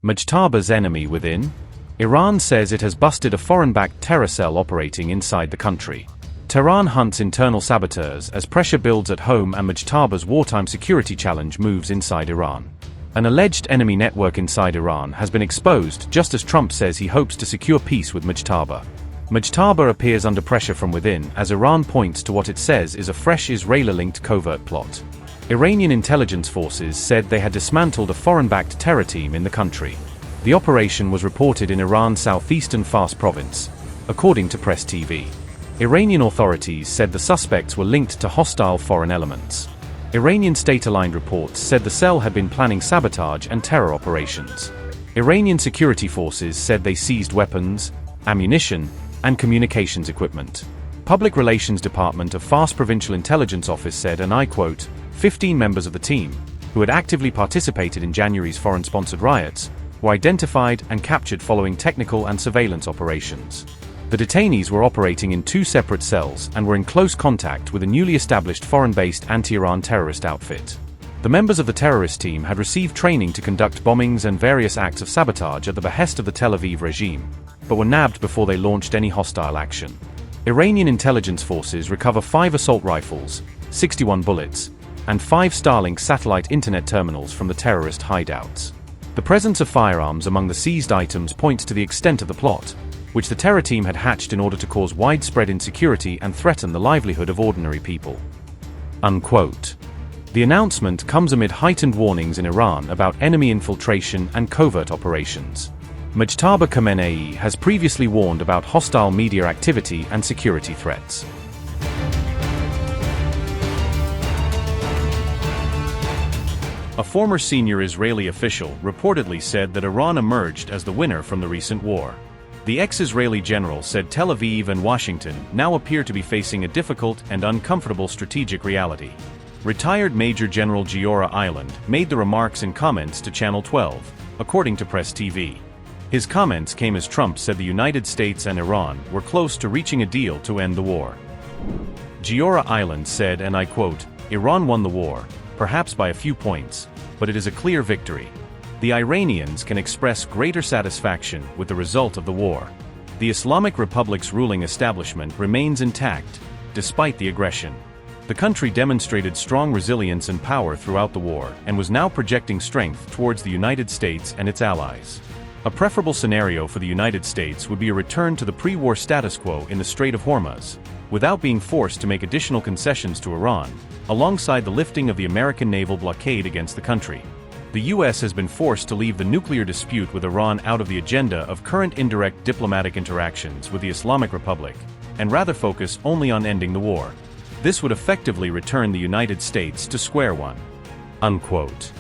Mojtaba's enemy within? Iran says it has busted a foreign-backed terror cell operating inside the country. Tehran hunts internal saboteurs as pressure builds at home and Mojtaba's wartime security challenge moves inside Iran. An alleged enemy network inside Iran has been exposed just as Trump says he hopes to secure peace with Mojtaba. Mojtaba appears under pressure from within as Iran points to what it says is a fresh Israeli-linked covert plot. Iranian intelligence forces said they had dismantled a foreign-backed terror team in the country. The operation was reported in Iran's southeastern Fars province, according to Press TV. Iranian authorities said the suspects were linked to hostile foreign elements. Iranian state-aligned reports said the cell had been planning sabotage and terror operations. Iranian security forces said they seized weapons, ammunition, and communications equipment. Public Relations Department of Fars Provincial Intelligence Office said, and I quote, 15 members of the team, who had actively participated in January's foreign-sponsored riots, were identified and captured following technical and surveillance operations. The detainees were operating in two separate cells and were in close contact with a newly established foreign-based anti-Iran terrorist outfit. The members of the terrorist team had received training to conduct bombings and various acts of sabotage at the behest of the Tel Aviv regime, but were nabbed before they launched any hostile action. Iranian intelligence forces recover 5 assault rifles, 61 bullets, and 5 Starlink satellite internet terminals from the terrorist hideouts. The presence of firearms among the seized items points to the extent of the plot, which the terror team had hatched in order to cause widespread insecurity and threaten the livelihood of ordinary people. Unquote. The announcement comes amid heightened warnings in Iran about enemy infiltration and covert operations. Mojtaba Khamenei has previously warned about hostile media activity and security threats. A former senior Israeli official reportedly said that Iran emerged as the winner from the recent war. The ex-Israeli general said Tel Aviv and Washington now appear to be facing a difficult and uncomfortable strategic reality. Retired Major General Giora Eiland made the remarks in comments to Channel 12, according to Press TV. His comments came as Trump said the United States and Iran were close to reaching a deal to end the war. Giora Eiland said, and I quote, "Iran won the war, perhaps by a few points, but it is a clear victory. The Iranians can express greater satisfaction with the result of the war. The Islamic Republic's ruling establishment remains intact, despite the aggression. The country demonstrated strong resilience and power throughout the war and was now projecting strength towards the United States and its allies. A preferable scenario for the United States would be a return to the pre-war status quo in the Strait of Hormuz, without being forced to make additional concessions to Iran, alongside the lifting of the American naval blockade against the country. The U.S. has been forced to leave the nuclear dispute with Iran out of the agenda of current indirect diplomatic interactions with the Islamic Republic, and rather focus only on ending the war. This would effectively return the United States to square one." Unquote.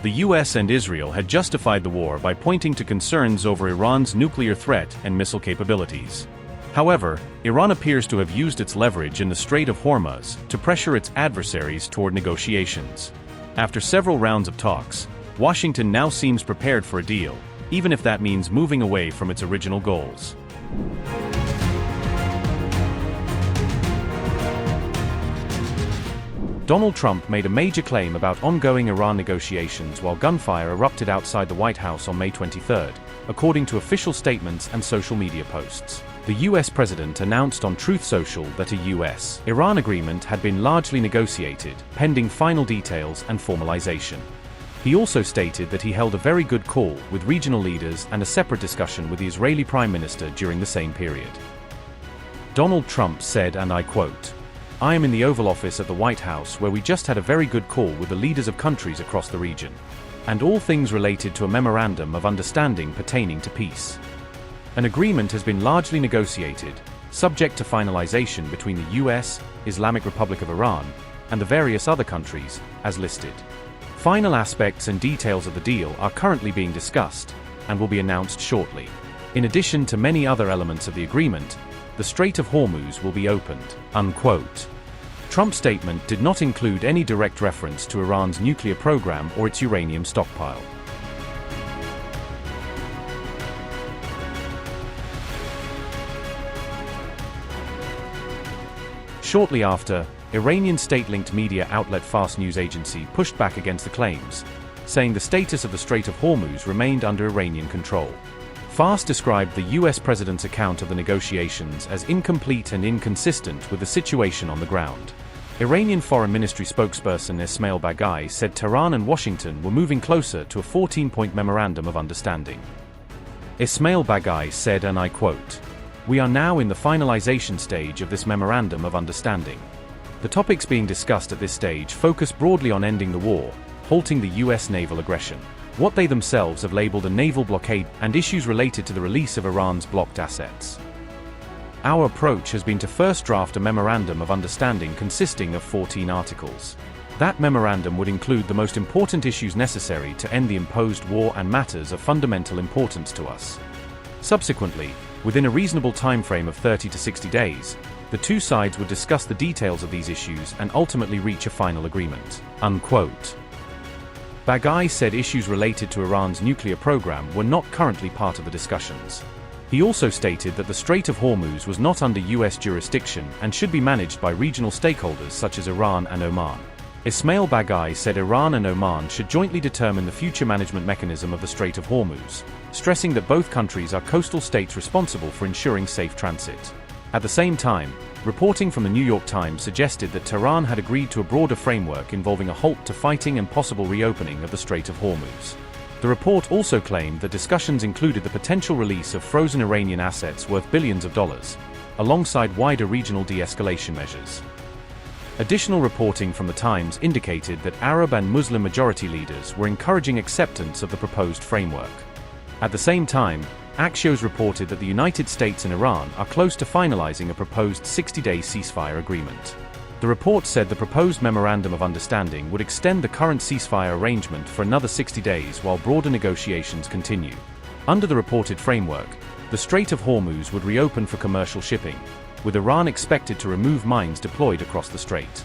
The U.S. and Israel had justified the war by pointing to concerns over Iran's nuclear threat and missile capabilities. However, Iran appears to have used its leverage in the Strait of Hormuz to pressure its adversaries toward negotiations. After several rounds of talks, Washington now seems prepared for a deal, even if that means moving away from its original goals. Donald Trump made a major claim about ongoing Iran negotiations while gunfire erupted outside the White House on May 23, according to official statements and social media posts. The U.S. president announced on Truth Social that a U.S.-Iran agreement had been largely negotiated, pending final details and formalization. He also stated that he held a very good call with regional leaders and a separate discussion with the Israeli Prime Minister during the same period. Donald Trump said, and I quote, "I am in the Oval Office at the White House where we just had a very good call with the leaders of countries across the region, and all things related to a memorandum of understanding pertaining to peace. An agreement has been largely negotiated, subject to finalization between the U.S., Islamic Republic of Iran, and the various other countries, as listed. Final aspects and details of the deal are currently being discussed, and will be announced shortly. In addition to many other elements of the agreement, the Strait of Hormuz will be opened." Unquote. Trump's statement did not include any direct reference to Iran's nuclear program or its uranium stockpile. Shortly after, Iranian state-linked media outlet Fars News Agency pushed back against the claims, saying the status of the Strait of Hormuz remained under Iranian control. Fars described the US president's account of the negotiations as incomplete and inconsistent with the situation on the ground. Iranian Foreign Ministry spokesperson Ismail Baghai said Tehran and Washington were moving closer to a 14-point memorandum of understanding. Ismail Baghai said, and I quote, "We are now in the finalization stage of this memorandum of understanding. The topics being discussed at this stage focus broadly on ending the war, halting the US naval aggression, what they themselves have labeled a naval blockade, and issues related to the release of Iran's blocked assets. Our approach has been to first draft a memorandum of understanding consisting of 14 articles. That memorandum would include the most important issues necessary to end the imposed war and matters of fundamental importance to us. Subsequently, within a reasonable timeframe of 30 to 60 days, the two sides would discuss the details of these issues and ultimately reach a final agreement." Unquote. Baghai said issues related to Iran's nuclear program were not currently part of the discussions. He also stated that the Strait of Hormuz was not under US jurisdiction and should be managed by regional stakeholders such as Iran and Oman. Ismail Baghai said Iran and Oman should jointly determine the future management mechanism of the Strait of Hormuz, stressing that both countries are coastal states responsible for ensuring safe transit. At the same time, reporting from the New York Times suggested that Tehran had agreed to a broader framework involving a halt to fighting and possible reopening of the Strait of Hormuz. The report also claimed that discussions included the potential release of frozen Iranian assets worth billions of dollars, alongside wider regional de-escalation measures. Additional reporting from the Times indicated that Arab and Muslim majority leaders were encouraging acceptance of the proposed framework. At the same time, Axios reported that the United States and Iran are close to finalizing a proposed 60-day ceasefire agreement. The report said the proposed memorandum of understanding would extend the current ceasefire arrangement for another 60 days while broader negotiations continue. Under the reported framework, the Strait of Hormuz would reopen for commercial shipping, with Iran expected to remove mines deployed across the strait.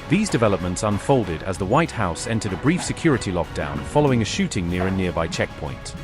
These developments unfolded as the White House entered a brief security lockdown following a shooting near a nearby checkpoint.